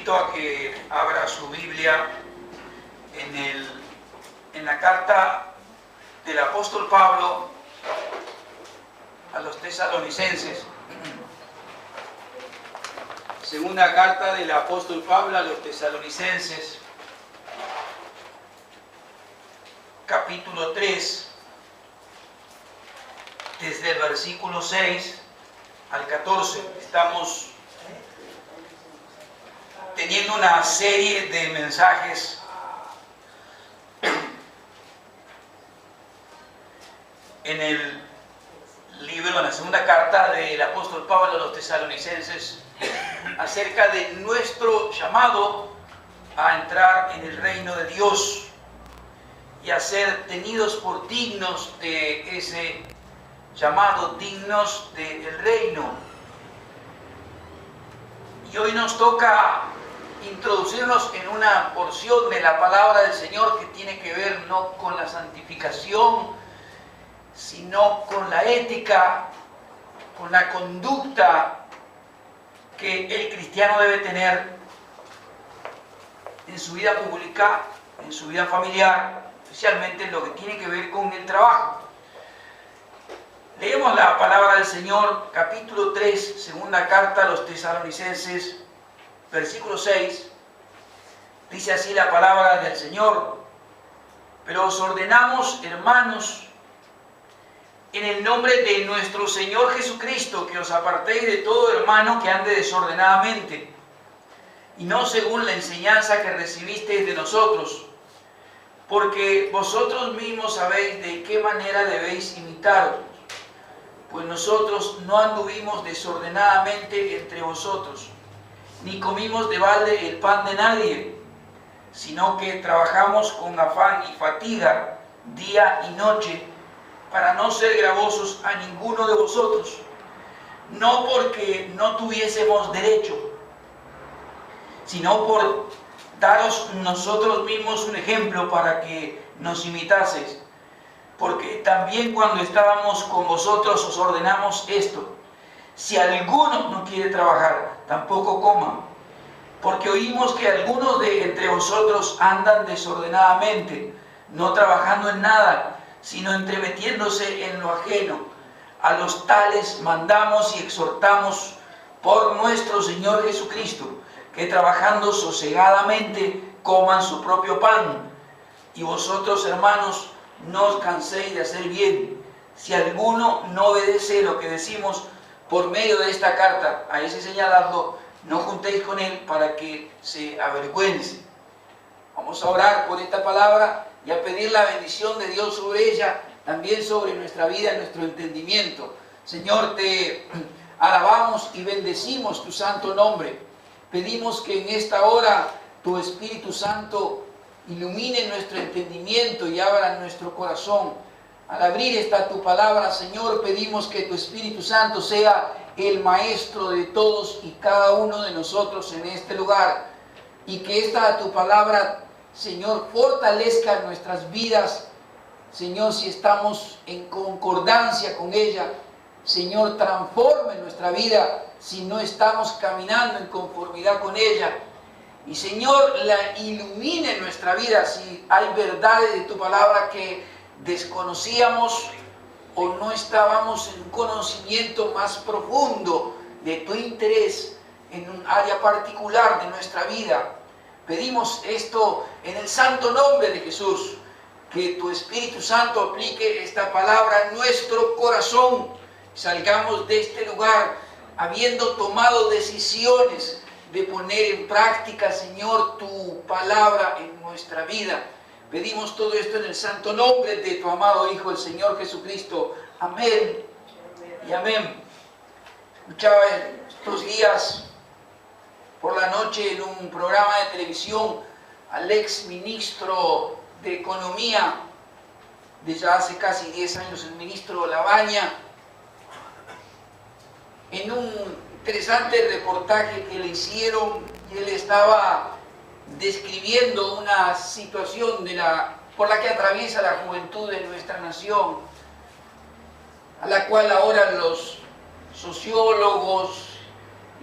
invito a que abra su Biblia en la carta del apóstol Pablo a los tesalonicenses. Segunda carta del apóstol Pablo a los tesalonicenses, capítulo 3, desde el versículo 6 al 14. Estamos teniendo una serie de mensajes en el libro, en la segunda carta del apóstol Pablo a los tesalonicenses, acerca de nuestro llamado a entrar en el reino de Dios y a ser tenidos por dignos de ese llamado, dignos del reino. Y hoy nos toca introducirnos en una porción de la palabra del Señor que tiene que ver no con la santificación, sino con la ética, con la conducta que el cristiano debe tener en su vida pública, en su vida familiar, especialmente en lo que tiene que ver con el trabajo. Leemos la palabra del Señor, capítulo 3, segunda carta a los tesalonicenses, versículo 6. Dice así la palabra del Señor: pero os ordenamos, hermanos, en el nombre de nuestro Señor Jesucristo, que os apartéis de todo hermano que ande desordenadamente, y no según la enseñanza que recibisteis de nosotros, porque vosotros mismos sabéis de qué manera debéis imitaros, pues nosotros no anduvimos desordenadamente entre vosotros, ni comimos de balde el pan de nadie, sino que trabajamos con afán y fatiga día y noche, para no ser gravosos a ninguno de vosotros, no porque no tuviésemos derecho, sino por daros nosotros mismos un ejemplo para que nos imitaseis. Porque también cuando estábamos con vosotros os ordenamos esto: si alguno no quiere trabajar, tampoco coma, porque oímos que algunos de entre vosotros andan desordenadamente, no trabajando en nada, sino entremetiéndose en lo ajeno. A los tales mandamos y exhortamos por nuestro Señor Jesucristo, que trabajando sosegadamente coman su propio pan. Y vosotros, hermanos, no os canséis de hacer bien. Si alguno no obedece lo que decimos por medio de esta carta, a ese señaladlo, no juntéis con él para que se avergüence. Vamos a orar por esta palabra y a pedir la bendición de Dios sobre ella, también sobre nuestra vida, nuestro entendimiento. Señor, te alabamos y bendecimos tu santo nombre. Pedimos que en esta hora tu Espíritu Santo ilumine nuestro entendimiento y abra nuestro corazón. Al abrir esta tu palabra, Señor, pedimos que tu Espíritu Santo sea el maestro de todos y cada uno de nosotros en este lugar, y que esta tu palabra, Señor, fortalezca nuestras vidas. Señor, si estamos en concordancia con ella, Señor, transforme nuestra vida si no estamos caminando en conformidad con ella. Y Señor, la ilumine nuestra vida si hay verdades de tu palabra que desconocíamos o no estábamos en un conocimiento más profundo de tu interés en un área particular de nuestra vida. Pedimos esto en el santo nombre de Jesús, que tu Espíritu Santo aplique esta palabra en nuestro corazón. Salgamos de este lugar habiendo tomado decisiones de poner en práctica, Señor, tu palabra en nuestra vida. Pedimos todo esto en el santo nombre de tu amado Hijo, el Señor Jesucristo. Amén y amén. Escuchaba estos días por la noche en un programa de televisión al ex ministro de Economía de ya hace casi 10 años, el ministro Labaña, en un interesante reportaje que le hicieron, y él estaba describiendo una situación por la que atraviesa la juventud de nuestra nación, a la cual ahora los sociólogos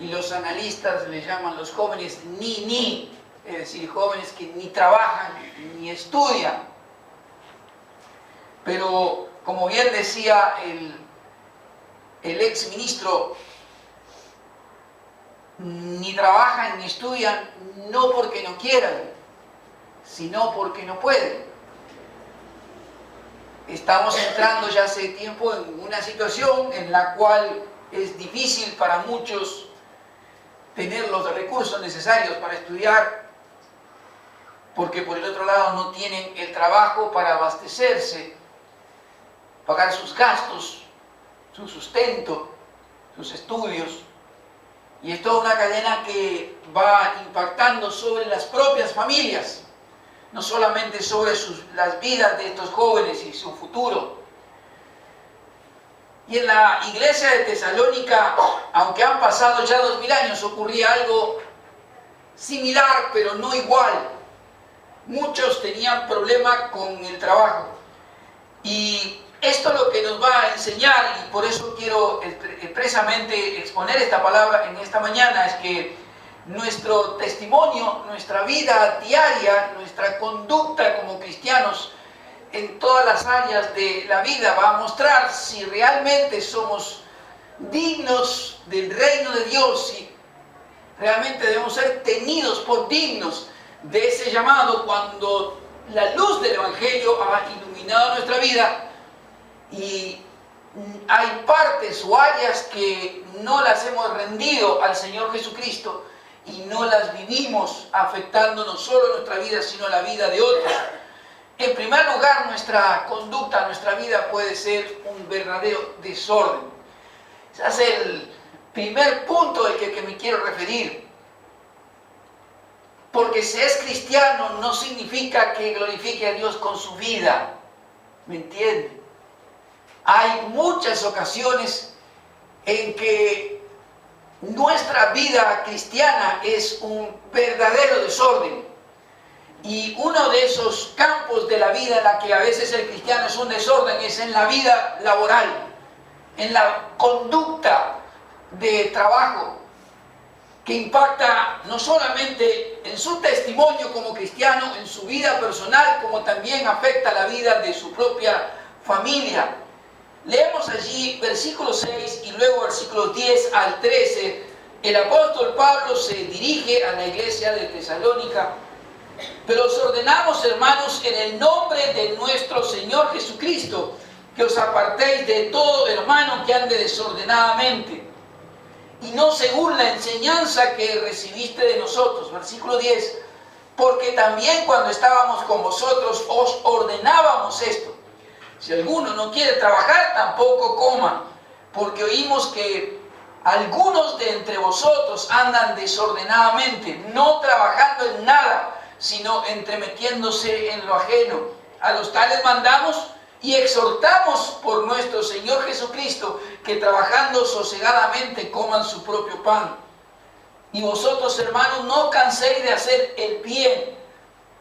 y los analistas le llaman los jóvenes ni, es decir, jóvenes que ni trabajan ni estudian. Pero como bien decía el ex ministro, ni trabajan ni estudian no porque no quieran, sino porque no pueden. Estamos entrando ya hace tiempo en una situación en la cual es difícil para muchos tener los recursos necesarios para estudiar, porque por el otro lado no tienen el trabajo para abastecerse, pagar sus gastos, su sustento, sus estudios. Y es toda una cadena que va impactando sobre las propias familias, no solamente sobre las vidas de estos jóvenes y su futuro. Y en la iglesia de Tesalónica, aunque han pasado ya 2000 años, ocurría algo similar, pero no igual. Muchos tenían problema con el trabajo. Y esto lo que nos va a enseñar, y por eso quiero expresamente exponer esta palabra en esta mañana, es que nuestro testimonio, nuestra vida diaria, nuestra conducta como cristianos en todas las áreas de la vida va a mostrar si realmente somos dignos del reino de Dios, si realmente debemos ser tenidos por dignos de ese llamado cuando la luz del Evangelio ha iluminado nuestra vida y hay partes o áreas que no las hemos rendido al Señor Jesucristo y no las vivimos afectando no solo nuestra vida, sino la vida de otros. En primer lugar, nuestra conducta, nuestra vida puede ser un verdadero desorden. Ese es el primer punto al que me quiero referir. Porque si es cristiano no significa que glorifique a Dios con su vida. ¿Me entiende? Hay muchas ocasiones en que nuestra vida cristiana es un verdadero desorden. Y uno de esos campos de la vida en la que a veces el cristiano es un desorden es en la vida laboral, en la conducta de trabajo, que impacta no solamente en su testimonio como cristiano, en su vida personal, como también afecta la vida de su propia familia. Leemos allí versículo 6 y luego versículos 10 al 13. El apóstol Pablo se dirige a la iglesia de Tesalónica. Pero os ordenamos, hermanos, en el nombre de nuestro Señor Jesucristo, que os apartéis de todo hermano que ande desordenadamente, y no según la enseñanza que recibiste de nosotros. Versículo 10. Porque también cuando estábamos con vosotros os ordenábamos esto: si alguno no quiere trabajar, tampoco coma, porque oímos que algunos de entre vosotros andan desordenadamente, no trabajando en nada, sino entremetiéndose en lo ajeno. A los tales mandamos y exhortamos por nuestro Señor Jesucristo que trabajando sosegadamente coman su propio pan. Y vosotros, hermanos, no canséis de hacer el bien.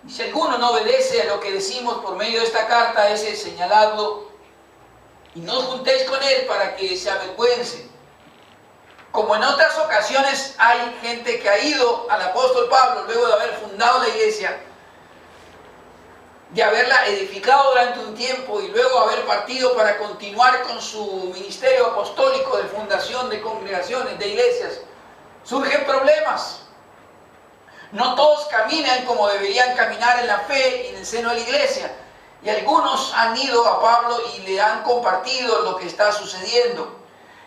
Y si alguno no obedece a lo que decimos por medio de esta carta, ese señaladlo y no os juntéis con él para que se avergüence. Como en otras ocasiones hay gente que ha ido al apóstol Pablo luego de haber fundado la iglesia, de haberla edificado durante un tiempo y luego haber partido para continuar con su ministerio apostólico de fundación de congregaciones, de iglesias, surgen problemas. No todos caminan como deberían caminar en la fe y en el seno de la iglesia. Y algunos han ido a Pablo y le han compartido lo que está sucediendo.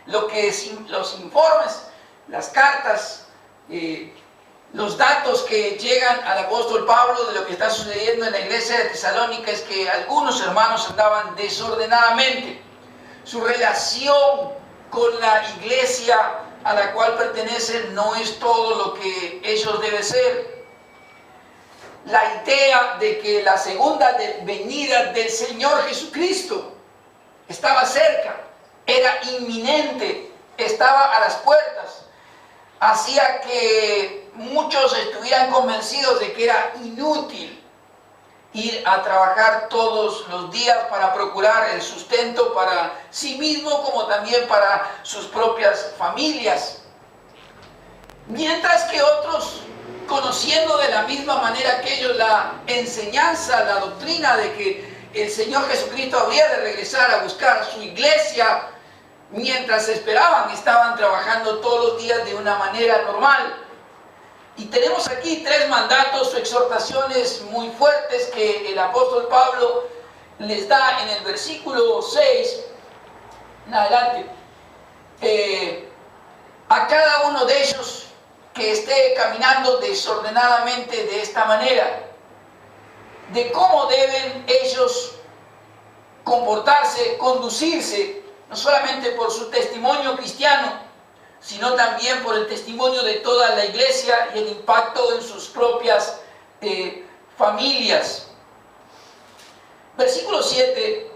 Los informes, las cartas, los datos que llegan al apóstol Pablo de lo que está sucediendo en la iglesia de Tesalónica es que algunos hermanos andaban desordenadamente. Su relación con la iglesia a la cual pertenecen no es todo lo que ellos deben ser. La idea de que la segunda venida del Señor Jesucristo estaba cerca, era inminente, estaba a las puertas, hacía que muchos estuvieran convencidos de que era inútil ir a trabajar todos los días para procurar el sustento para sí mismo como también para sus propias familias. Mientras que otros, conociendo de la misma manera que ellos la enseñanza, la doctrina de que el Señor Jesucristo habría de regresar a buscar su iglesia, mientras esperaban, estaban trabajando todos los días de una manera normal. Y tenemos aquí 3 mandatos o exhortaciones muy fuertes que el apóstol Pablo les da en el versículo 6 en adelante. A cada uno de ellos que esté caminando desordenadamente de esta manera, de cómo deben ellos comportarse, conducirse, no solamente por su testimonio cristiano, sino también por el testimonio de toda la iglesia y el impacto en sus propias familias. Versículo 7,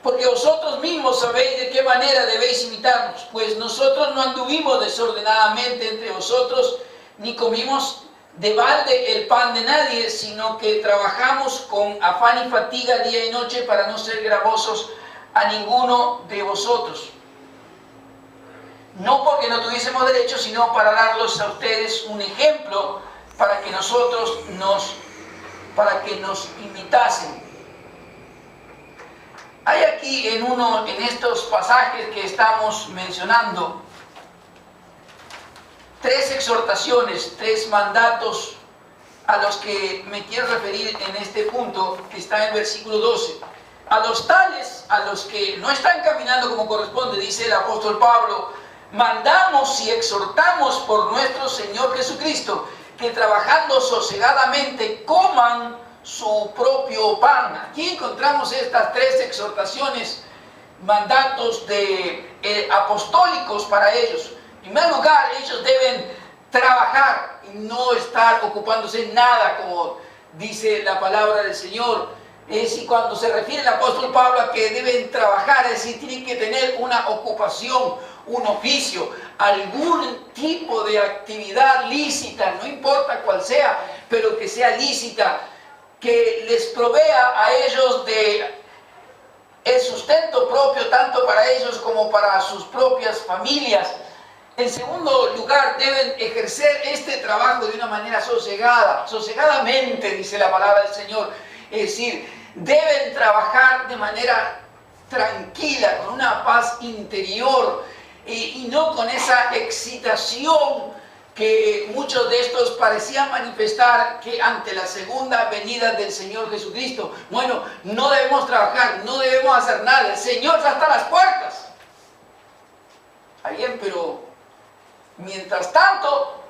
porque vosotros mismos sabéis de qué manera debéis imitarnos, pues nosotros no anduvimos desordenadamente entre vosotros, ni comimos de balde el pan de nadie, sino que trabajamos con afán y fatiga día y noche para no ser gravosos a ninguno de vosotros. No porque no tuviésemos derecho, sino para darlos a ustedes un ejemplo para que nosotros nos imitasen. Hay aquí en estos pasajes que estamos mencionando 3 exhortaciones, 3 mandatos a los que me quiero referir en este punto que está en el versículo 12. A los tales, a los que no están caminando como corresponde, dice el apóstol Pablo, mandamos y exhortamos por nuestro Señor Jesucristo, que trabajando sosegadamente coman su propio pan. Aquí encontramos estas 3 exhortaciones, mandatos apostólicos para ellos. En primer lugar, ellos deben trabajar y no estar ocupándose nada, como dice la palabra del Señor. Y cuando se refiere el apóstol Pablo a que deben trabajar, es decir, tienen que tener una ocupación, un oficio, algún tipo de actividad lícita, no importa cuál sea, pero que sea lícita, que les provea a ellos de el sustento propio, tanto para ellos como para sus propias familias. En segundo lugar, deben ejercer este trabajo de una manera sosegadamente, dice la palabra del Señor. Es decir, deben trabajar de manera tranquila, con una paz interior y no con esa excitación que muchos de estos parecían manifestar que ante la segunda venida del Señor Jesucristo, bueno, no debemos trabajar, no debemos hacer nada, el Señor ya está a las puertas. Está bien, pero mientras tanto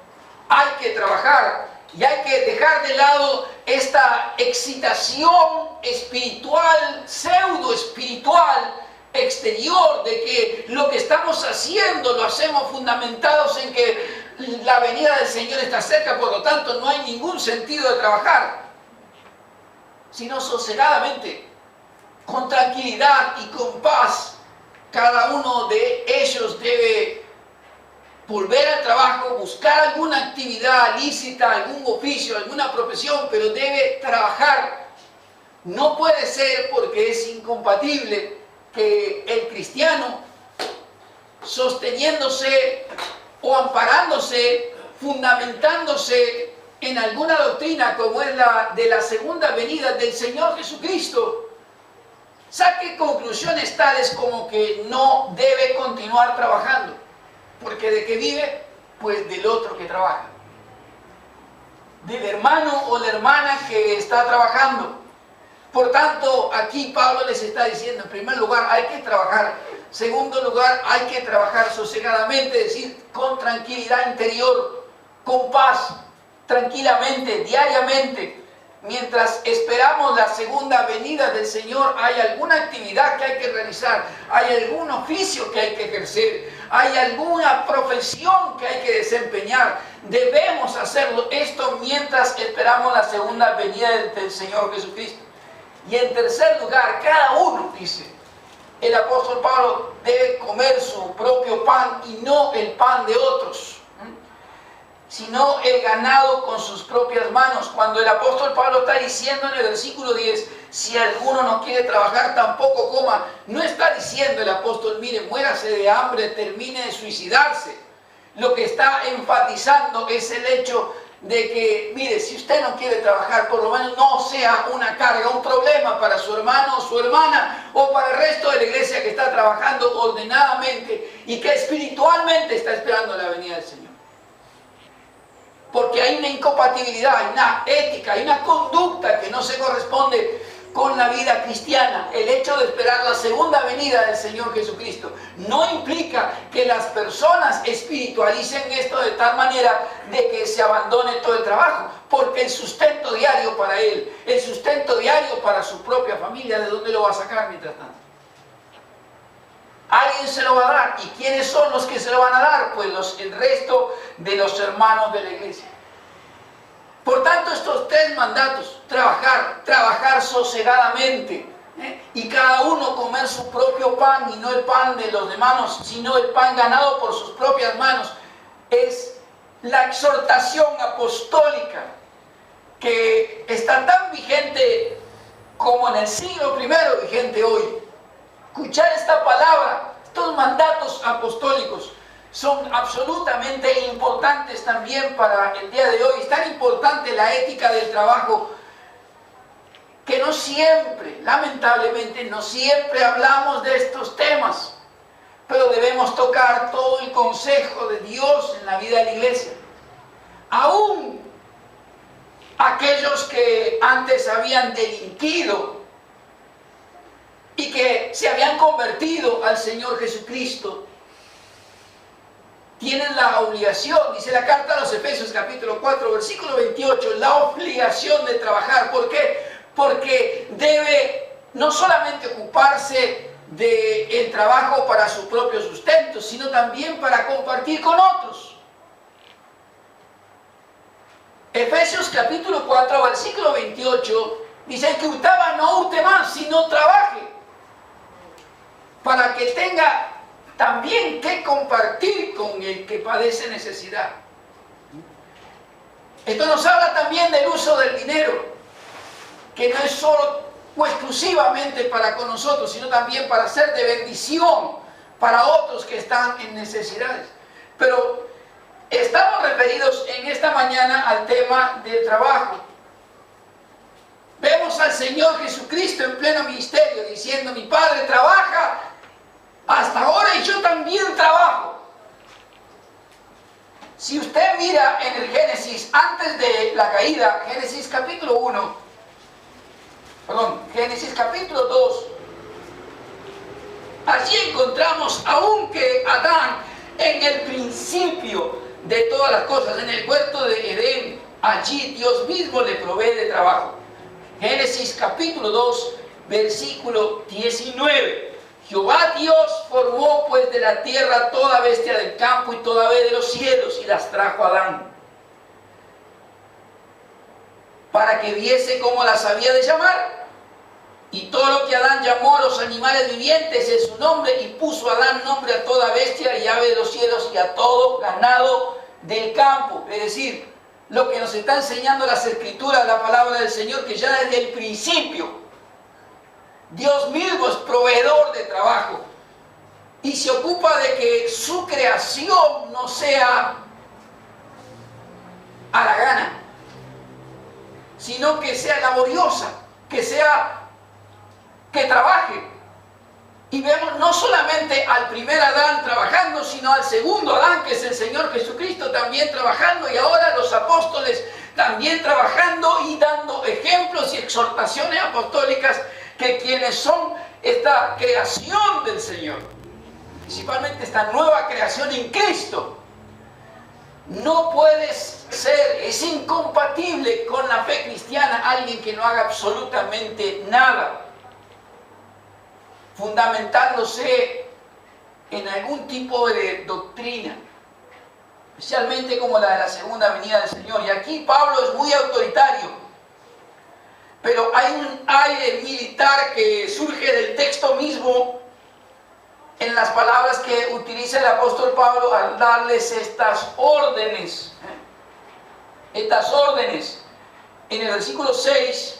hay que trabajar y hay que dejar de lado esta excitación espiritual, pseudo espiritual, exterior, de que lo que estamos haciendo lo hacemos fundamentados en que la venida del Señor está cerca, por lo tanto no hay ningún sentido de trabajar, sino sosegadamente, con tranquilidad y con paz. Cada uno de ellos debe volver al trabajo, buscar alguna actividad lícita, algún oficio, alguna profesión, pero debe trabajar. No puede ser, porque es incompatible, que el cristiano, sosteniéndose o amparándose, fundamentándose en alguna doctrina como es la de la segunda venida del Señor Jesucristo, saque conclusiones tales como que no debe continuar trabajando, porque ¿de qué vive? Pues del otro que trabaja, del hermano o la hermana que está trabajando. Por tanto, aquí Pablo les está diciendo, en primer lugar, hay que trabajar. Segundo lugar, hay que trabajar sosegadamente, es decir, con tranquilidad interior, con paz, tranquilamente, diariamente. Mientras esperamos la segunda venida del Señor, hay alguna actividad que hay que realizar, hay algún oficio que hay que ejercer, hay alguna profesión que hay que desempeñar. Debemos hacerlo esto mientras esperamos la segunda venida del Señor Jesucristo. Y en tercer lugar, cada uno, dice el apóstol Pablo, debe comer su propio pan y no el pan de otros, sino el ganado con sus propias manos. Cuando el apóstol Pablo está diciendo en el versículo 10, si alguno no quiere trabajar, tampoco coma, no está diciendo el apóstol, mire, muérase de hambre, termine de suicidarse. lo que está enfatizando es el hecho de que, mire, si usted no quiere trabajar, por lo menos no sea una carga, un problema para su hermano o su hermana, o para el resto de la iglesia que está trabajando ordenadamente y que espiritualmente está esperando la venida del Señor. Porque hay una incompatibilidad, hay una ética, hay una conducta que no se corresponde con la vida cristiana. El hecho de esperar la segunda venida del Señor Jesucristo no implica que las personas espiritualicen esto de tal manera de que se abandone todo el trabajo, porque el sustento diario para él, el sustento diario para su propia familia, ¿de dónde lo va a sacar mientras tanto? Alguien se lo va a dar. ¿Y quiénes son los que se lo van a dar? Pues el resto de los hermanos de la iglesia. Por tanto, estos tres mandatos: trabajar sosegadamente, y cada uno comer su propio pan, y no el pan de los demás, sino el pan ganado por sus propias manos, es la exhortación apostólica que está tan vigente como en el siglo I, vigente hoy. Escuchar esta palabra, estos mandatos apostólicos, son absolutamente importantes también para el día de hoy. Es tan importante la ética del trabajo que no siempre, lamentablemente, no siempre hablamos de estos temas, pero debemos tocar todo el consejo de Dios en la vida de la iglesia. Aún aquellos que antes habían delinquido y que se habían convertido al Señor Jesucristo, tienen la obligación, dice la carta a los Efesios capítulo 4, versículo 28, la obligación de trabajar. ¿Por qué? Porque debe no solamente ocuparse del trabajo para su propio sustento, sino también para compartir con otros. Efesios capítulo 4, versículo 28, dice: el que hurtaba no hurte más, sino trabaje, para que tenga también que compartir con el que padece necesidad. Esto nos habla también del uso del dinero, que no es solo o exclusivamente para con nosotros, sino también para ser de bendición para otros que están en necesidades. Pero estamos referidos en esta mañana al tema del trabajo. Vemos al Señor Jesucristo en pleno ministerio diciendo: mi Padre trabaja hasta ahora y yo también trabajo. Si usted mira en el Génesis, antes de la caída, Génesis capítulo 2, allí encontramos aún que Adán, en el principio de todas las cosas, en el huerto de Edén, allí Dios mismo le provee de trabajo. Génesis capítulo 2, versículo 19. Jehová Dios formó pues de la tierra toda bestia del campo y toda ave de los cielos, y las trajo a Adán, para que viese cómo las había de llamar. Y todo lo que Adán llamó a los animales vivientes en su nombre, y puso Adán nombre a toda bestia y ave de los cielos y a todo ganado del campo. Es decir, lo que nos está enseñando las Escrituras, la palabra del Señor, que ya desde el principio Dios mismo es proveedor de trabajo y se ocupa de que su creación no sea a la gana, sino que sea laboriosa, que trabaje. Y vemos no solamente al primer Adán trabajando, sino al segundo Adán, que es el Señor Jesucristo, también trabajando, y ahora los apóstoles también trabajando y dando ejemplos y exhortaciones apostólicas, que quienes son esta creación del Señor, principalmente esta nueva creación en Cristo, no puede ser, es incompatible con la fe cristiana alguien que no haga absolutamente nada, fundamentándose en algún tipo de doctrina, especialmente como la de la segunda venida del Señor. Y aquí Pablo es muy autoritario, pero hay un aire militar que surge del texto mismo en las palabras que utiliza el apóstol Pablo al darles estas órdenes. Estas órdenes. En el versículo 6,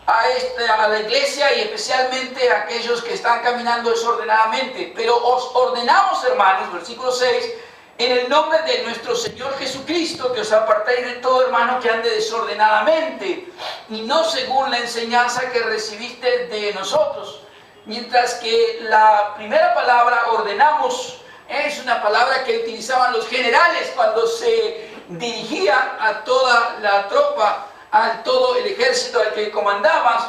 a la iglesia y especialmente a aquellos que están caminando desordenadamente. Pero os ordenamos, hermanos, versículo 6, en el nombre de nuestro Señor Jesucristo, que os apartéis de todo hermano que ande desordenadamente, y no según la enseñanza que recibiste de nosotros. Mientras que la primera palabra, ordenamos, es una palabra que utilizaban los generales cuando se dirigían a toda la tropa, a todo el ejército al que comandaban.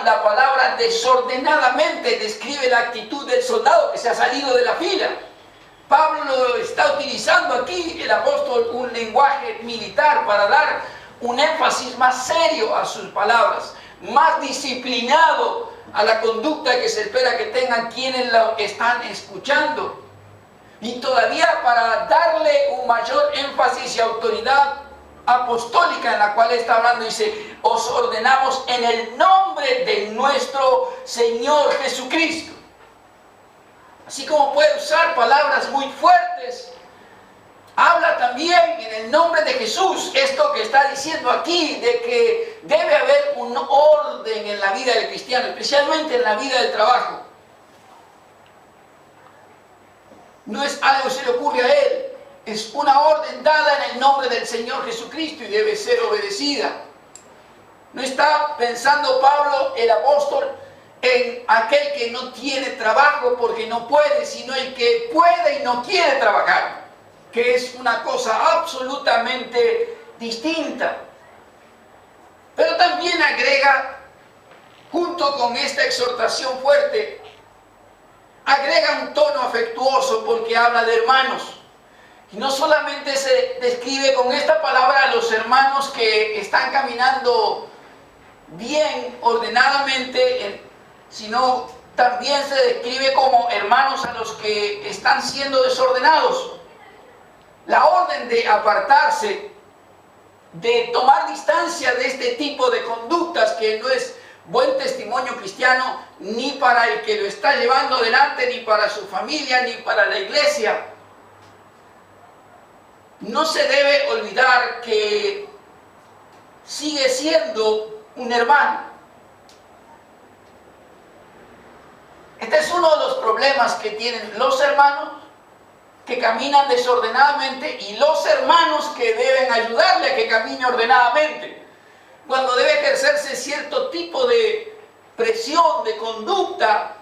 La palabra desordenadamente describe la actitud del soldado que se ha salido de la fila. Pablo lo está utilizando aquí, el apóstol, un lenguaje militar para dar un énfasis más serio a sus palabras, más disciplinado a la conducta que se espera que tengan quienes lo están escuchando. Y todavía para darle un mayor énfasis y autoridad apostólica en la cual está hablando, dice, os ordenamos en el nombre de nuestro Señor Jesucristo. Así como puede usar palabras muy fuertes, habla también en el nombre de Jesús. Esto que está diciendo aquí, de que debe haber un orden en la vida del cristiano, especialmente en la vida del trabajo. No es algo que se le ocurre a él, es una orden dada en el nombre del Señor Jesucristo y debe ser obedecida. No está pensando Pablo, el apóstol, en aquel que no tiene trabajo porque no puede, sino el que puede y no quiere trabajar, que es una cosa absolutamente distinta. Pero también agrega, junto con esta exhortación fuerte, agrega un tono afectuoso porque habla de hermanos. Y no solamente se describe con esta palabra a los hermanos que están caminando bien, ordenadamente, sino también se describe como hermanos a los que están siendo desordenados. La orden de apartarse, de tomar distancia de este tipo de conductas que no es buen testimonio cristiano ni para el que lo está llevando adelante, ni para su familia, ni para la iglesia. No se debe olvidar que sigue siendo un hermano. Este es uno de los problemas que tienen los hermanos que caminan desordenadamente y los hermanos que deben ayudarle a que camine ordenadamente. Cuando debe ejercerse cierto tipo de presión, de conducta,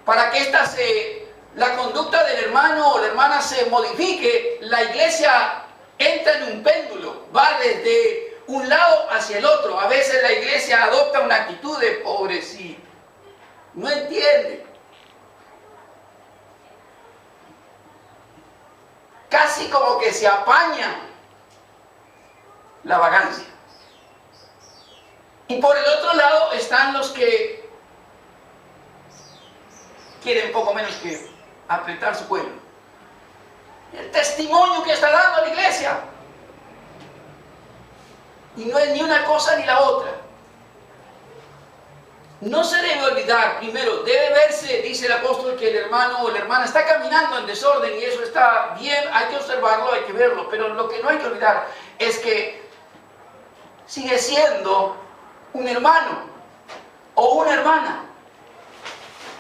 para que la conducta del hermano o la hermana se modifique, la iglesia entra en un péndulo, va desde un lado hacia el otro. A veces la iglesia adopta una actitud de pobrecito, no entiende. Casi como que se apaña la vagancia. Y por el otro lado están los que quieren poco menos que apretar su cuello. El testimonio que está dando la iglesia. Y no es ni una cosa ni la otra. No se debe olvidar, primero, debe verse, dice el apóstol, que el hermano o la hermana está caminando en desorden y eso está bien, hay que observarlo, hay que verlo, pero lo que no hay que olvidar es que sigue siendo un hermano o una hermana.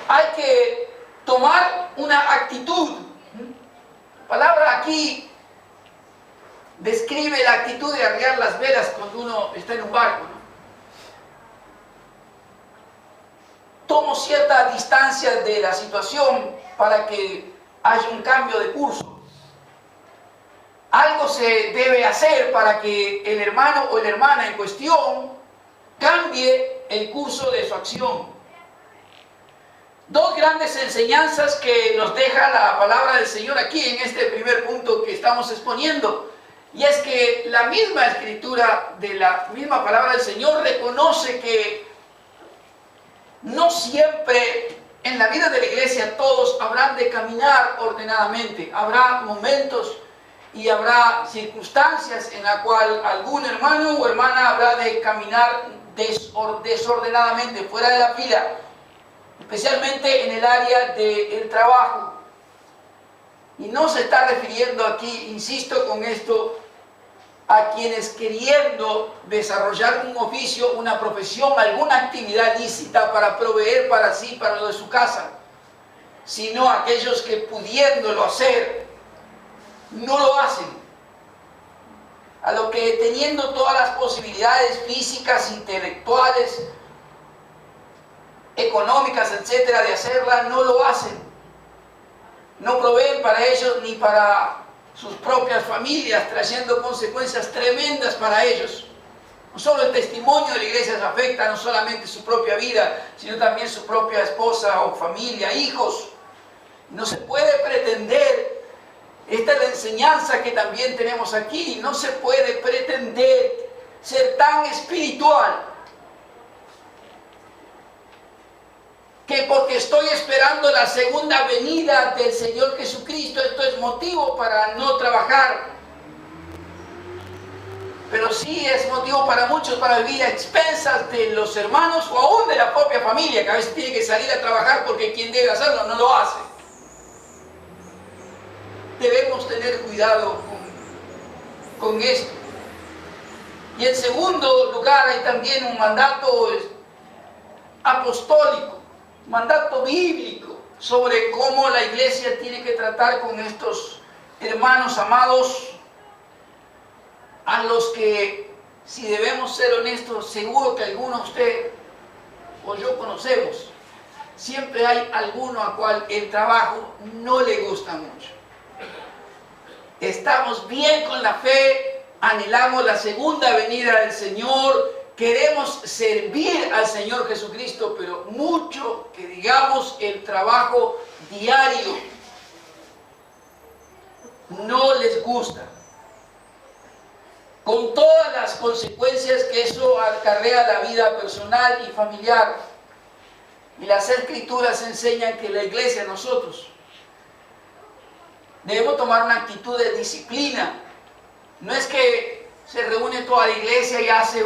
Hay que tomar una actitud. La palabra aquí describe la actitud de arriar las velas cuando uno está en un barco, ¿no? Tomo cierta distancia de la situación para que haya un cambio de curso. Algo se debe hacer para que el hermano o la hermana en cuestión cambie el curso de su acción. Dos grandes enseñanzas que nos deja la palabra del Señor aquí en este primer punto que estamos exponiendo. Y es que la misma escritura de la misma palabra del Señor reconoce que no siempre en la vida de la iglesia todos habrán de caminar ordenadamente. Habrá momentos y habrá circunstancias en la cual algún hermano o hermana habrá de caminar desordenadamente, fuera de la fila, especialmente en el área del trabajo. Y no se está refiriendo aquí, insisto con esto, a quienes queriendo desarrollar un oficio, una profesión, alguna actividad lícita para proveer para sí, para lo de su casa, sino a aquellos que pudiéndolo hacer, no lo hacen. A los que teniendo todas las posibilidades físicas, intelectuales, económicas, etcétera, de hacerla, no lo hacen. No proveen para ellos ni para sus propias familias, trayendo consecuencias tremendas para ellos. No solo el testimonio de la iglesia les afecta, no solamente su propia vida, sino también su propia esposa o familia, hijos. No se puede pretender, esta es la enseñanza que también tenemos aquí, no se puede pretender ser tan espiritual que porque estoy esperando la segunda venida del Señor Jesucristo, esto es motivo para no trabajar. Pero sí es motivo para muchos para vivir a expensas de los hermanos o aún de la propia familia, que a veces tiene que salir a trabajar porque quien debe hacerlo no lo hace. Debemos tener cuidado con esto. Y en segundo lugar hay también un mandato apostólico, mandato bíblico sobre cómo la iglesia tiene que tratar con estos hermanos amados, a los que, si debemos ser honestos, seguro que alguno de usted o yo conocemos, siempre hay alguno a cual el trabajo no le gusta mucho. Estamos bien con la fe, anhelamos la segunda venida del Señor, queremos servir al Señor Jesucristo, pero mucho que digamos el trabajo diario no les gusta, con todas las consecuencias que eso acarrea la vida personal y familiar. Y las Escrituras enseñan que la iglesia, nosotros, debemos tomar una actitud de disciplina. No es que se reúne toda la iglesia y hace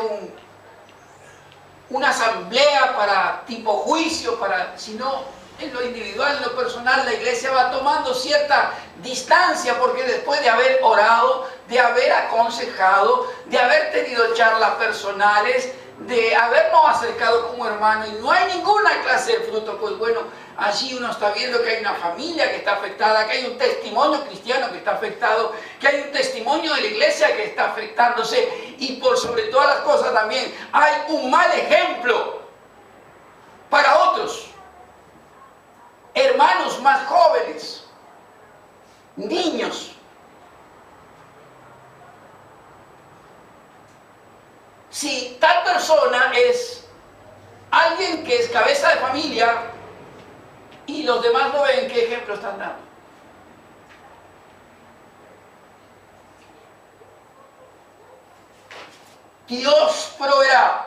una asamblea para tipo juicio, sino en lo individual, en lo personal, la iglesia va tomando cierta distancia, porque después de haber orado, de haber aconsejado, de haber tenido charlas personales, de habernos acercado como hermano y no hay ninguna clase de fruto, pues bueno, allí uno está viendo que hay una familia que está afectada, que hay un testimonio cristiano que está afectado, que hay un testimonio de la iglesia que está afectándose, y por sobre todas las cosas también hay un mal ejemplo para otros hermanos más jóvenes, niños. Si tal persona es alguien que es cabeza de familia y los demás no ven, ¿qué ejemplo están dando? Dios proveerá.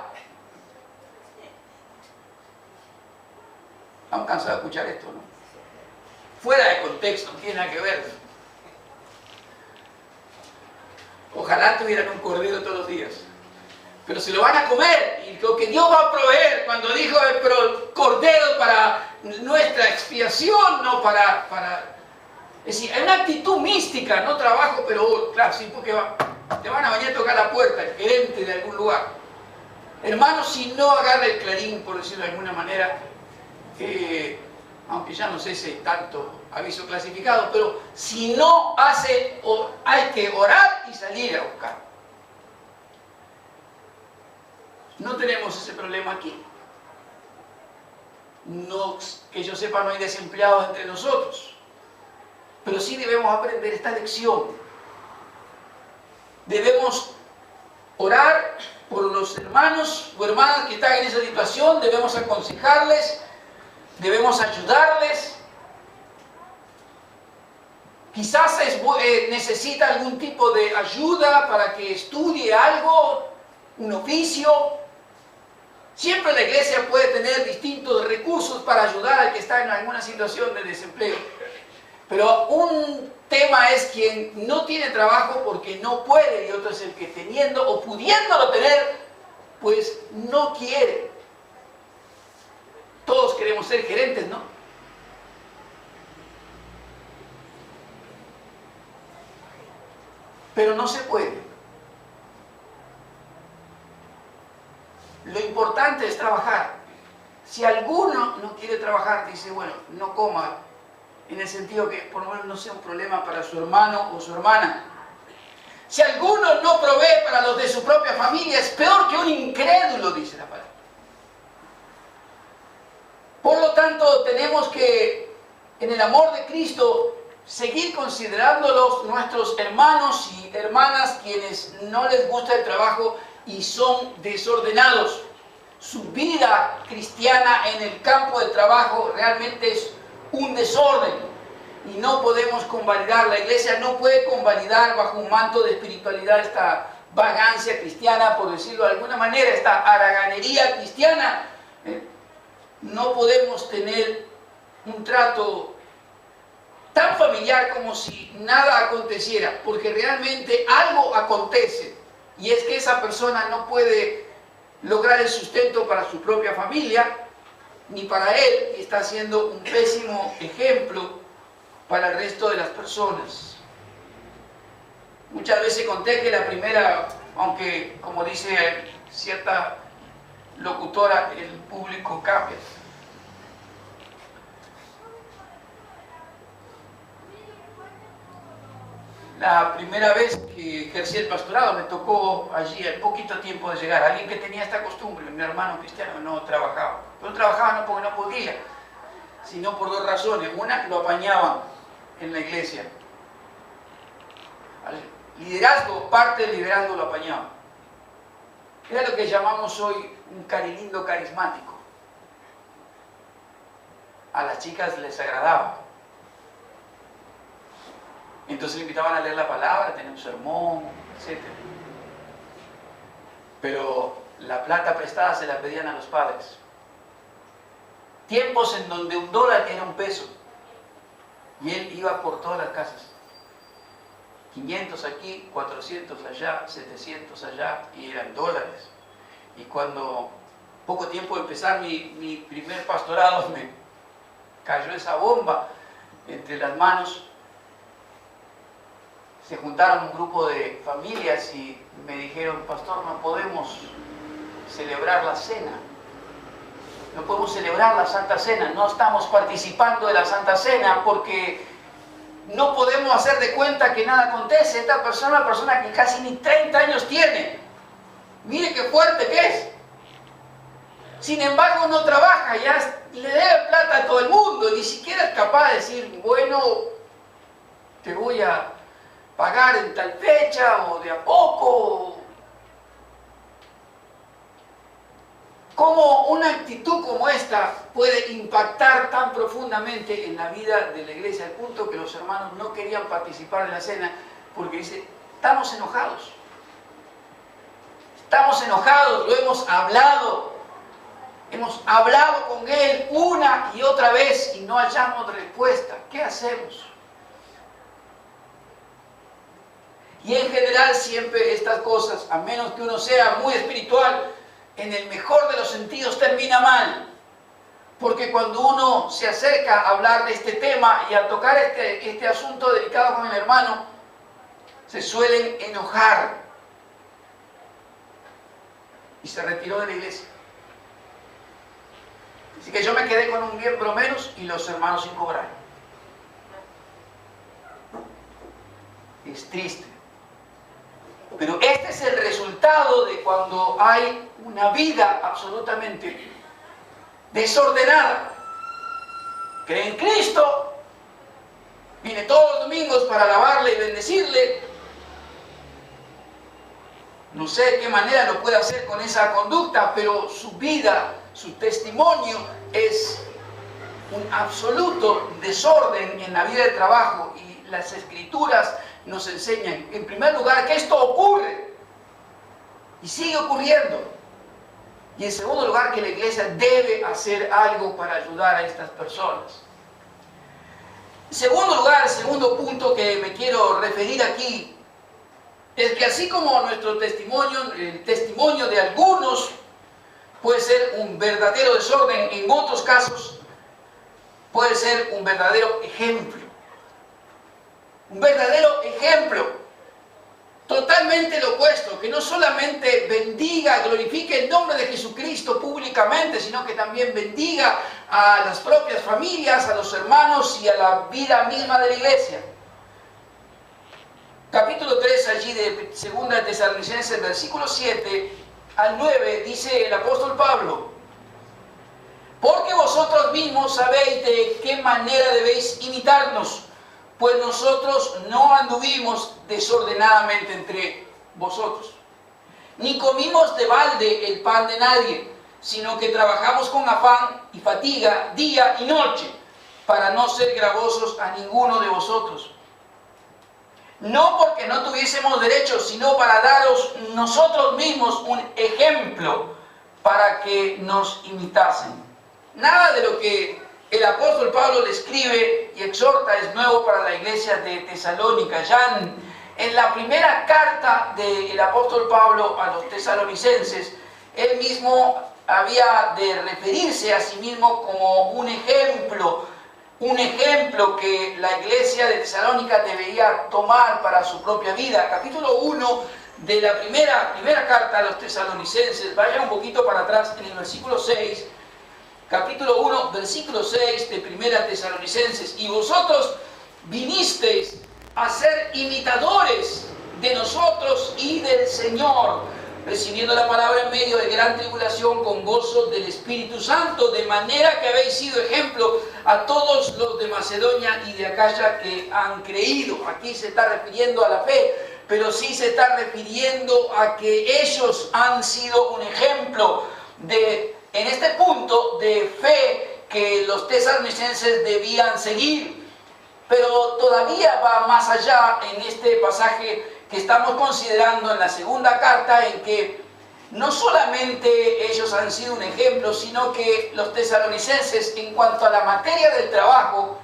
¿Han cansado de escuchar esto, no? Fuera de contexto, no tiene nada que ver. Ojalá tuvieran un cordero todos los días. Pero se lo van a comer, y lo que Dios va a proveer, cuando dijo el cordero para nuestra expiación, no para... Es decir, hay una actitud mística, no trabajo, pero claro, sí, porque te van a venir a tocar la puerta, el gerente de algún lugar. Hermanos, si no agarra el clarín, por decirlo de alguna manera, aunque ya no sé si hay tanto aviso clasificado, pero si no hace, hay que orar y salir a buscar. No tenemos ese problema aquí. No, que yo sepa, no hay desempleados entre nosotros. Pero sí debemos aprender esta lección. Debemos orar por los hermanos o hermanas que están en esa situación, debemos aconsejarles, debemos ayudarles. Quizás necesita algún tipo de ayuda para que estudie algo, un oficio. Siempre la iglesia puede tener distintos recursos para ayudar al que está en alguna situación de desempleo. Pero un tema es quien no tiene trabajo porque no puede, y otro es el que teniendo o pudiéndolo tener, pues no quiere. Todos queremos ser gerentes, ¿no? Pero no se puede. importante es trabajar. Si alguno no quiere trabajar, dice, bueno, no coma, en el sentido que por lo menos no sea un problema para su hermano o su hermana. Si alguno no provee para los de su propia familia, es peor que un incrédulo, dice la palabra. Por lo tanto, tenemos que, en el amor de Cristo, seguir considerándolos nuestros hermanos y hermanas quienes no les gusta el trabajo y son desordenados. Su vida cristiana en el campo de trabajo realmente es un desorden y no podemos convalidar, la iglesia no puede convalidar bajo un manto de espiritualidad esta vagancia cristiana, por decirlo de alguna manera, esta haraganería cristiana. No podemos tener un trato tan familiar como si nada aconteciera, porque realmente algo acontece, y es que esa persona no puede lograr el sustento para su propia familia, ni para él, y está siendo un pésimo ejemplo para el resto de las personas. Muchas veces conté que la primera, aunque como dice cierta locutora, el público cambia. La primera vez que ejercí el pastorado me tocó allí al poquito tiempo de llegar alguien que tenía esta costumbre. Mi hermano cristiano no trabajaba, pero trabajaba no porque no podía, sino por dos razones. Una, lo apañaban en la iglesia. Al liderazgo, parte del liderazgo lo apañaban. Era lo que llamamos hoy un carilindo carismático. A las chicas les agradaba. Entonces le invitaban a leer la palabra, a tener un sermón, etc. Pero la plata prestada se la pedían a los padres. Tiempos en donde $1 era $1. Y él iba por todas las casas. 500 aquí, 400 allá, 700 allá, y eran dólares. Y cuando, poco tiempo de empezar mi primer pastorado, me cayó esa bomba entre las manos. Se juntaron un grupo de familias y me dijeron, pastor, no podemos celebrar la cena. No podemos celebrar la Santa Cena. No estamos participando de la Santa Cena porque no podemos hacer de cuenta que nada acontece. Esta persona es una persona que casi ni 30 años tiene. Mire qué fuerte que es. Sin embargo, no trabaja, ya le debe plata a todo el mundo. Ni siquiera es capaz de decir, bueno, te voy a pagar en tal fecha o de a poco. ¿Cómo una actitud como esta puede impactar tan profundamente en la vida de la iglesia? Al punto que los hermanos no querían participar de la cena porque dice, estamos enojados. Estamos enojados, lo hemos hablado. Hemos hablado con él una y otra vez y no hallamos respuesta. ¿Qué hacemos? Y en general siempre estas cosas, a menos que uno sea muy espiritual, en el mejor de los sentidos termina mal. Porque cuando uno se acerca a hablar de este tema y a tocar este asunto delicado con el hermano, se suelen enojar. Y se retiró de la iglesia. Así que yo me quedé con un miembro menos y los hermanos sin cobrar. Es triste. Pero este es el resultado de cuando hay una vida absolutamente desordenada. Cree en Cristo, viene todos los domingos para alabarle y bendecirle. No sé de qué manera lo puede hacer con esa conducta, pero su vida, su testimonio es un absoluto desorden en la vida de trabajo. Y las Escrituras nos enseñan, en primer lugar, que esto ocurre y sigue ocurriendo. Y en segundo lugar, que la iglesia debe hacer algo para ayudar a estas personas. En segundo lugar, el segundo punto que me quiero referir aquí, es que así como nuestro testimonio, el testimonio de algunos puede ser un verdadero desorden, en otros casos puede ser un verdadero ejemplo. Un verdadero ejemplo, totalmente totalmente lo opuesto, que no solamente bendiga, glorifique el nombre de Jesucristo públicamente, sino que también bendiga a las propias familias, a los hermanos y a la vida misma de la iglesia. Capítulo 3 allí de 2 de Tesalonicenses, versículo 7 al 9, dice el apóstol Pablo: porque vosotros mismos sabéis de qué manera debéis imitarnos, pues nosotros no anduvimos desordenadamente entre vosotros, ni comimos de balde el pan de nadie, sino que trabajamos con afán y fatiga día y noche, para no ser gravosos a ninguno de vosotros. No porque no tuviésemos derecho, sino para daros nosotros mismos un ejemplo para que nos imitasen. Nada de lo que el apóstol Pablo le escribe y exhorta es nuevo para la iglesia de Tesalónica. Ya en la primera carta del apóstol Pablo a los tesalonicenses, él mismo había de referirse a sí mismo como un ejemplo que la iglesia de Tesalónica debería tomar para su propia vida. Capítulo 1 de la primera carta a los tesalonicenses, vaya un poquito para atrás en el versículo 6, capítulo 1, versículo 6 de Primera Tesalonicenses: y vosotros vinisteis a ser imitadores de nosotros y del Señor, recibiendo la palabra en medio de gran tribulación con gozo del Espíritu Santo, de manera que habéis sido ejemplo a todos los de Macedonia y de Acaya que han creído. Aquí se está refiriendo a la fe, pero sí se está refiriendo a que ellos han sido un ejemplo en este punto de fe que los tesalonicenses debían seguir. Pero todavía va más allá en este pasaje que estamos considerando en la segunda carta, en que no solamente ellos han sido un ejemplo, sino que los tesalonicenses, en cuanto a la materia del trabajo,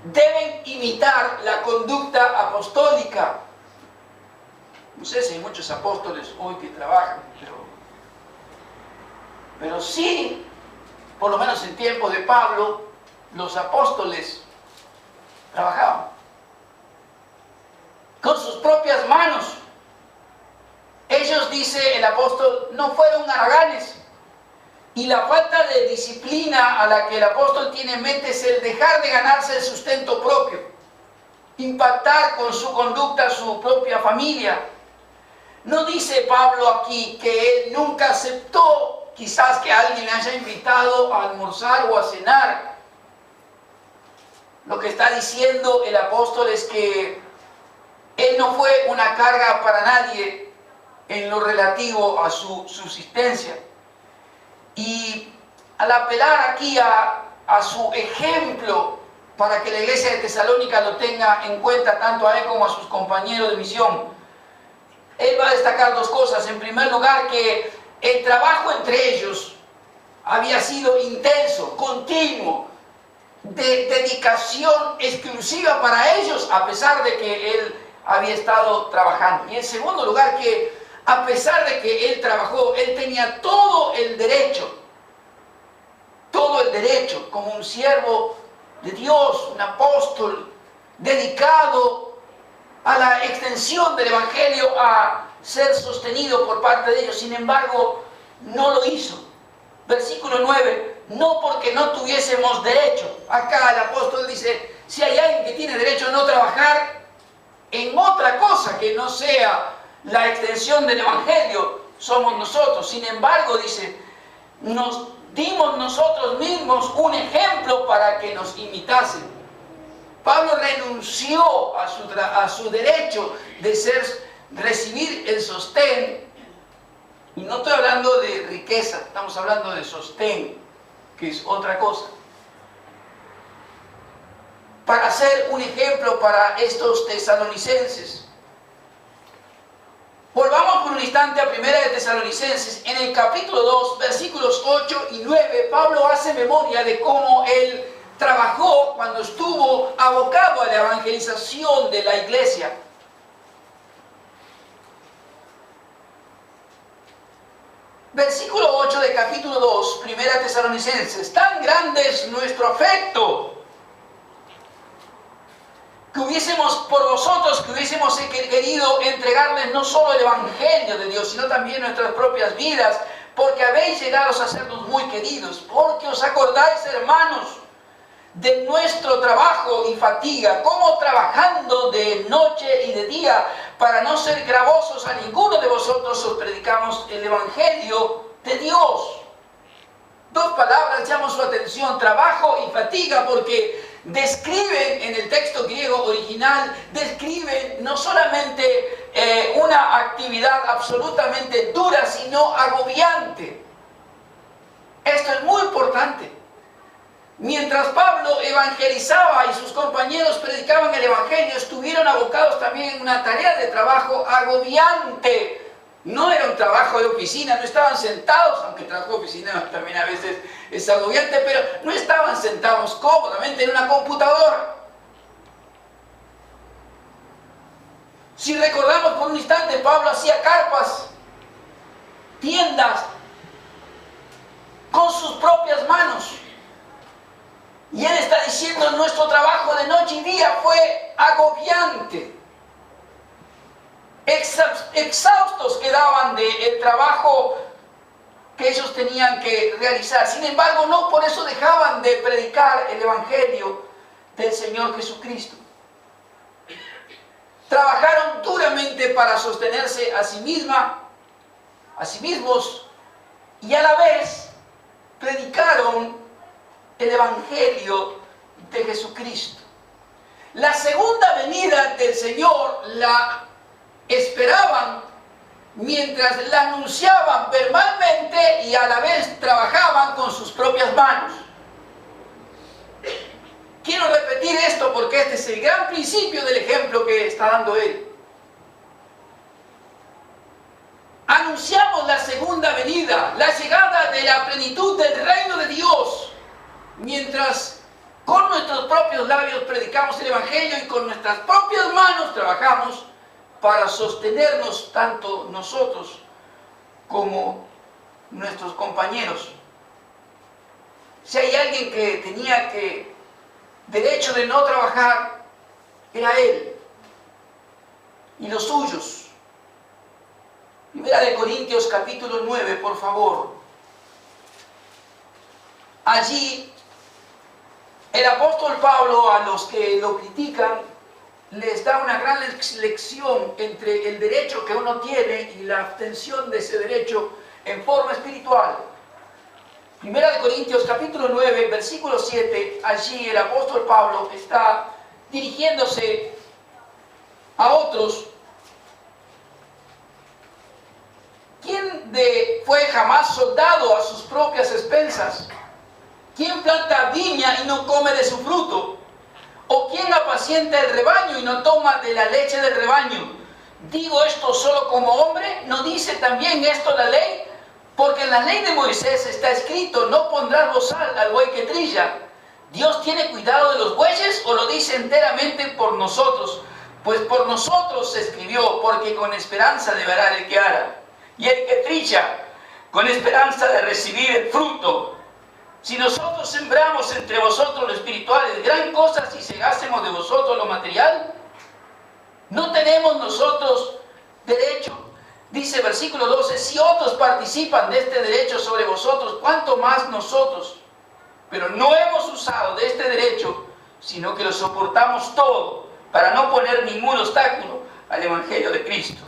deben imitar la conducta apostólica. No sé si hay muchos apóstoles hoy que trabajan, pero sí, por lo menos en tiempo de Pablo, los apóstoles trabajaban con sus propias manos. Ellos, dice el apóstol, no fueron haraganes. Y la falta de disciplina a la que el apóstol tiene en mente es el dejar de ganarse el sustento propio, impactar con su conducta a su propia familia. No dice Pablo aquí que él nunca aceptó quizás que alguien le haya invitado a almorzar o a cenar. Lo que está diciendo el apóstol es que él no fue una carga para nadie en lo relativo a su subsistencia. Y al apelar aquí a su ejemplo para que la iglesia de Tesalónica lo tenga en cuenta tanto a él como a sus compañeros de misión, él va a destacar dos cosas. En primer lugar, que el trabajo entre ellos había sido intenso, continuo, de dedicación exclusiva para ellos, a pesar de que él había estado trabajando. Y en segundo lugar, que a pesar de que él trabajó, él tenía todo el derecho, como un siervo de Dios, un apóstol dedicado a la extensión del evangelio, a ser sostenido por parte de ellos. Sin embargo, no lo hizo. Versículo 9: no porque no tuviésemos derecho. Acá el apóstol dice: si hay alguien que tiene derecho a no trabajar en otra cosa que no sea la extensión del evangelio, somos nosotros. Sin embargo, dice, nos dimos nosotros mismos un ejemplo para que nos imitasen. Pablo renunció a su derecho de recibir el sostén. Y no estoy hablando de riqueza, estamos hablando de sostén, que es otra cosa. Para ser un ejemplo para estos tesalonicenses. Volvamos por un instante a Primera de Tesalonicenses. En el capítulo 2, versículos 8 y 9, Pablo hace memoria de cómo él trabajó cuando estuvo abocado a la evangelización de la iglesia. Versículo 8 de capítulo 2, Primera Tesalonicenses: tan grande es nuestro afecto que hubiésemos por vosotros, que hubiésemos querido entregarles no solo el Evangelio de Dios, sino también nuestras propias vidas, porque habéis llegado a sernos muy queridos, porque os acordáis, hermanos, de nuestro trabajo y fatiga, como trabajando de noche y de día, para no ser gravosos a ninguno de vosotros, os predicamos el Evangelio de Dios. Dos palabras llaman su atención, trabajo y fatiga, porque describen en el texto griego original, describen no solamente una actividad absolutamente dura, sino agobiante. Esto es muy importante. Mientras Pablo evangelizaba y sus compañeros predicaban el Evangelio, estuvieron abocados también en una tarea de trabajo agobiante. No era un trabajo de oficina, no estaban sentados, aunque el trabajo de oficina también a veces es agobiante, pero no estaban sentados cómodamente en una computadora. Si recordamos por un instante, Pablo hacía carpas, tiendas, con sus propias manos. Y él está diciendo, nuestro trabajo de noche y día fue agobiante. Exhaustos quedaban del trabajo que ellos tenían que realizar. Sin embargo, no por eso dejaban de predicar el Evangelio del Señor Jesucristo. Trabajaron duramente para sostenerse a sí mismos, y a la vez predicaron el Evangelio de Jesucristo. La segunda venida del Señor la esperaban mientras la anunciaban verbalmente y a la vez trabajaban con sus propias manos. Quiero repetir esto porque este es el gran principio del ejemplo que está dando él. Anunciamos la segunda venida, la llegada de la plenitud del reino de Dios, mientras con nuestros propios labios predicamos el Evangelio y con nuestras propias manos trabajamos para sostenernos tanto nosotros como nuestros compañeros. Si hay alguien que tenía derecho de no trabajar, era él y los suyos. Primera de Corintios capítulo 9, por favor. Allí el apóstol Pablo, a los que lo critican, les da una gran lección entre el derecho que uno tiene y la obtención de ese derecho en forma espiritual. Primera de Corintios capítulo 9, versículo 7, allí el apóstol Pablo está dirigiéndose a otros. ¿Quién fue jamás soldado a sus propias expensas? ¿Quién planta viña y no come de su fruto? ¿O quién apacienta el rebaño y no toma de la leche del rebaño? ¿Digo esto solo como hombre? ¿No dice también esto la ley? Porque en la ley de Moisés está escrito, no pondrás bozal al buey que trilla. ¿Dios tiene cuidado de los bueyes o lo dice enteramente por nosotros? Pues por nosotros se escribió, porque con esperanza de arar el que ara. Y el que trilla, con esperanza de recibir el fruto. Si nosotros sembramos entre vosotros lo espiritual, es gran cosa si segásemos de vosotros lo material. ¿No tenemos nosotros derecho? Dice versículo 12, si otros participan de este derecho sobre vosotros, ¿cuánto más nosotros? Pero no hemos usado de este derecho, sino que lo soportamos todo, para no poner ningún obstáculo al Evangelio de Cristo.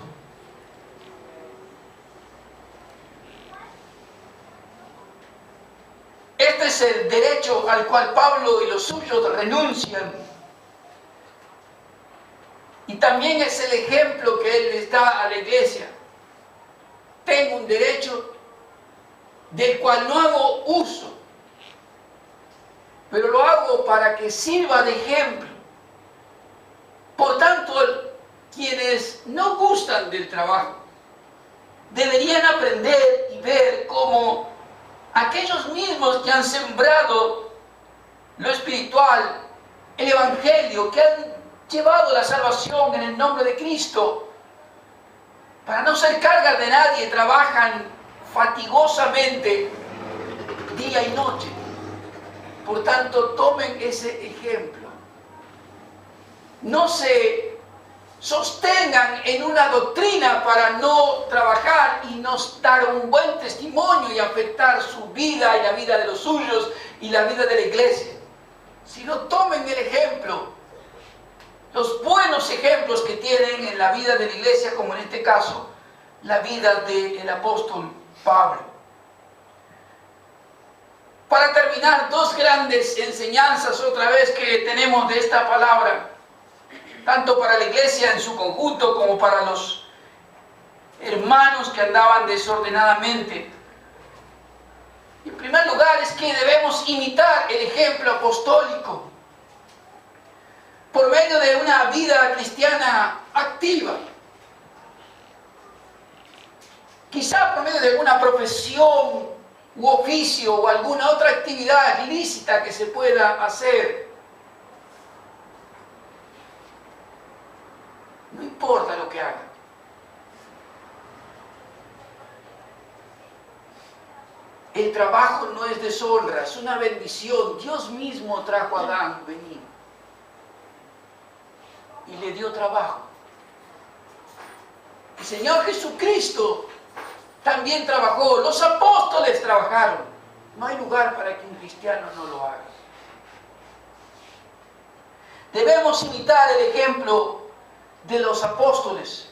Este es el derecho al cual Pablo y los suyos renuncian. Y también es el ejemplo que él les da a la iglesia. Tengo un derecho del cual no hago uso, pero lo hago para que sirva de ejemplo. Por tanto, quienes no gustan del trabajo deberían aprender y ver cómo aquellos mismos que han sembrado lo espiritual, el Evangelio, que han llevado la salvación en el nombre de Cristo, para no ser carga de nadie, trabajan fatigosamente día y noche. Por tanto, tomen ese ejemplo. no se sostengan en una doctrina para no trabajar y no dar un buen testimonio y afectar su vida y la vida de los suyos y la vida de la iglesia, sino tomen el ejemplo, los buenos ejemplos que tienen en la vida de la iglesia, como en este caso, la vida del apóstol Pablo. Para terminar, dos grandes enseñanzas otra vez que tenemos de esta palabra, tanto para la iglesia en su conjunto como para los hermanos que andaban desordenadamente. En primer lugar es que debemos imitar el ejemplo apostólico por medio de una vida cristiana activa. Quizá por medio de alguna profesión u oficio o alguna otra actividad lícita que se pueda hacer. No importa lo que haga. El trabajo no es deshonra, es una bendición. Dios mismo trajo a Adán, venid, y le dio trabajo. El Señor Jesucristo también trabajó, los apóstoles trabajaron. No hay lugar para que un cristiano no lo haga. Debemos imitar el ejemplo de los apóstoles,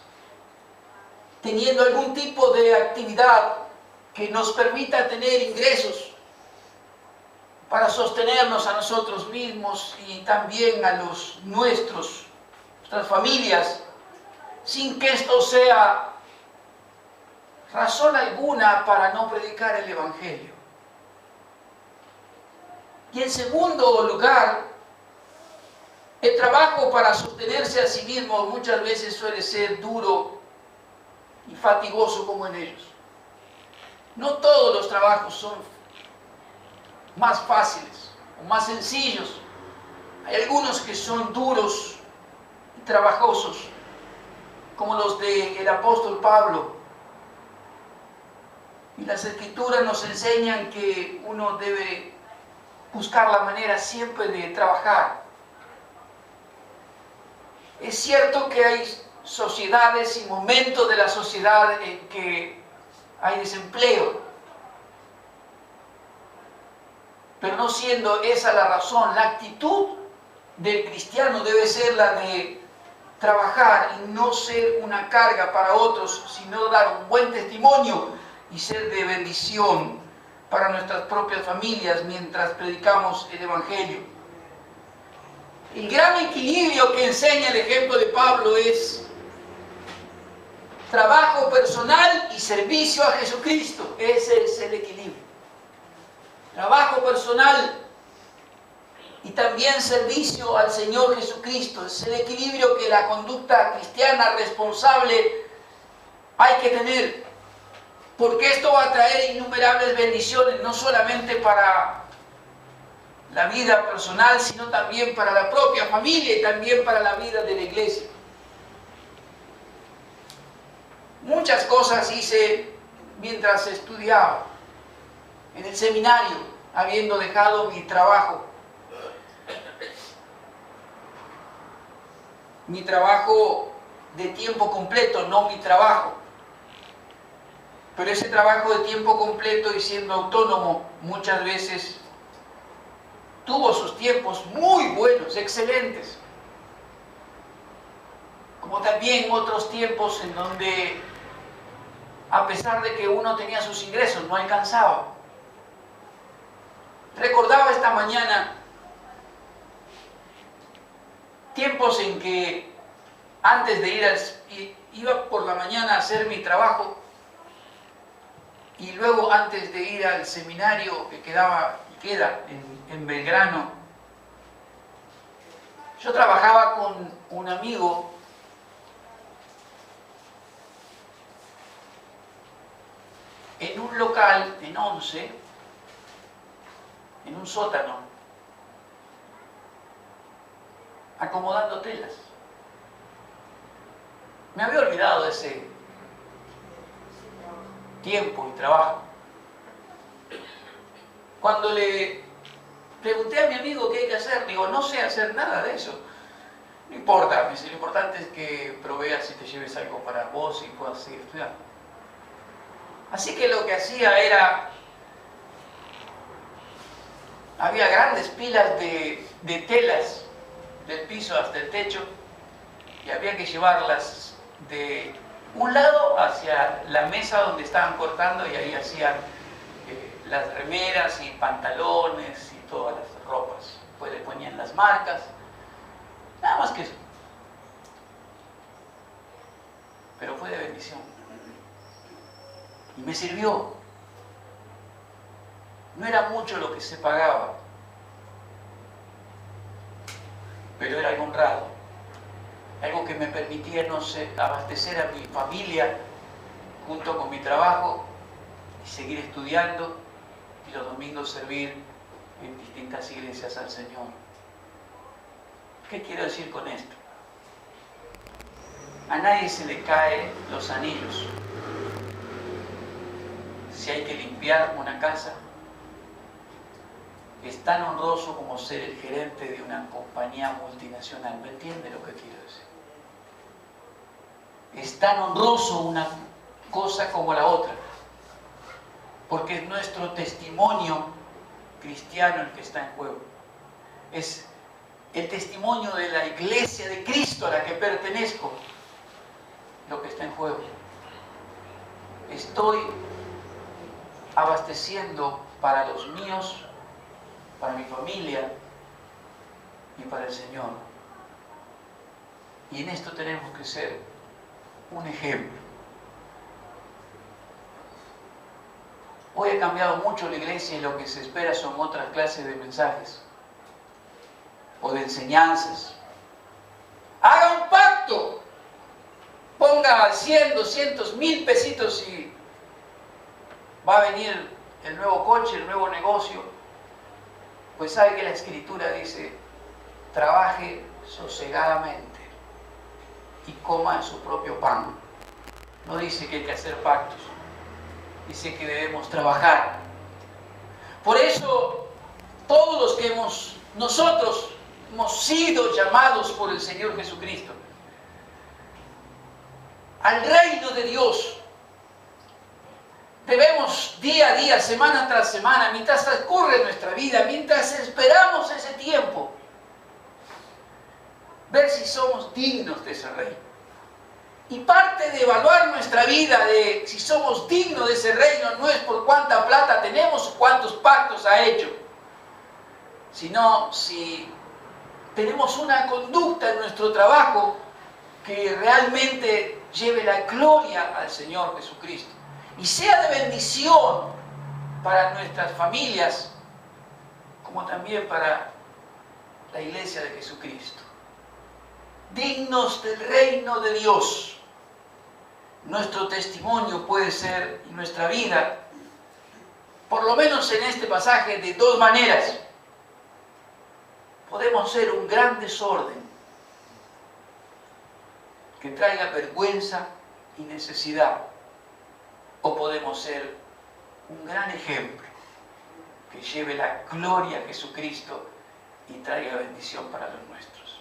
teniendo algún tipo de actividad que nos permita tener ingresos para sostenernos a nosotros mismos y también a los nuestras familias, sin que esto sea razón alguna para no predicar el Evangelio. Y en segundo lugar, el trabajo para sostenerse a sí mismo muchas veces suele ser duro y fatigoso como en ellos. No todos los trabajos son más fáciles o más sencillos. Hay algunos que son duros y trabajosos, como los del apóstol Pablo. Y las Escrituras nos enseñan que uno debe buscar la manera siempre de trabajar. Es cierto que hay sociedades y momentos de la sociedad en que hay desempleo, pero no siendo esa la razón, la actitud del cristiano debe ser la de trabajar y no ser una carga para otros, sino dar un buen testimonio y ser de bendición para nuestras propias familias mientras predicamos el Evangelio. El gran equilibrio que enseña el ejemplo de Pablo es trabajo personal y servicio a Jesucristo. Ese es el equilibrio. Trabajo personal y también servicio al Señor Jesucristo. Es el equilibrio que la conducta cristiana responsable hay que tener, porque esto va a traer innumerables bendiciones, no solamente para la vida personal, sino también para la propia familia y también para la vida de la iglesia. Muchas cosas hice mientras estudiaba en el seminario, habiendo dejado mi trabajo de tiempo completo, no mi trabajo. Pero ese trabajo de tiempo completo y siendo autónomo muchas veces tuvo sus tiempos muy buenos, excelentes. Como también otros tiempos en donde, a pesar de que uno tenía sus ingresos, no alcanzaba. Recordaba esta mañana tiempos en que antes de iba por la mañana a hacer mi trabajo y luego antes de ir al seminario que queda en Belgrano, yo trabajaba con un amigo en un local en Once, en un sótano, acomodando telas. Me había olvidado de ese tiempo y trabajo. Cuando le pregunté a mi amigo qué hay que hacer, digo, no sé hacer nada de eso. No importa, me dice, lo importante es que proveas y te lleves algo para vos y puedas seguir estudiando. Así que lo que hacía era, había grandes pilas de telas del piso hasta el techo y había que llevarlas de un lado hacia la mesa donde estaban cortando y ahí hacían las remeras y pantalones y todas las ropas. Pues le ponían las marcas, nada más que eso. Pero fue de bendición. Y me sirvió. No era mucho lo que se pagaba, pero era algo honrado. Algo que me permitía, no sé, abastecer a mi familia junto con mi trabajo y seguir estudiando y los domingos servir en distintas iglesias al Señor. ¿Qué quiero decir con esto? A nadie se le caen los anillos. Si hay que limpiar una casa, es tan honroso como ser el gerente de una compañía multinacional. ¿Me entiende lo que quiero decir? Es tan honroso una cosa como la otra, porque es nuestro testimonio cristiano el que está en juego. Es el testimonio de la iglesia de Cristo a la que pertenezco lo que está en juego. Estoy abasteciendo para los míos, para mi familia y para el Señor. Y en esto tenemos que ser un ejemplo. Hoy ha cambiado mucho la iglesia y lo que se espera son otras clases de mensajes o de enseñanzas. Haga un pacto, ponga 100, 200, 1000 pesitos y va a venir el nuevo coche, el nuevo negocio. Pues sabe que la Escritura dice, trabaje sosegadamente y coma su propio pan. No dice que hay que hacer pactos, dice que debemos trabajar. Por eso, todos los que nosotros hemos sido llamados por el Señor Jesucristo al reino de Dios, debemos día a día, semana tras semana, mientras transcurre nuestra vida, mientras esperamos ese tiempo, ver si somos dignos de ese reino. Y parte de evaluar nuestra vida, de si somos dignos de ese reino, no es por cuánta plata tenemos o cuántos pactos ha hecho, sino si tenemos una conducta en nuestro trabajo que realmente lleve la gloria al Señor Jesucristo y sea de bendición para nuestras familias, como también para la iglesia de Jesucristo. Dignos del reino de Dios. Nuestro testimonio puede ser, y nuestra vida, por lo menos en este pasaje, de dos maneras. Podemos ser un gran desorden que traiga vergüenza y necesidad, o podemos ser un gran ejemplo que lleve la gloria a Jesucristo y traiga bendición para los nuestros.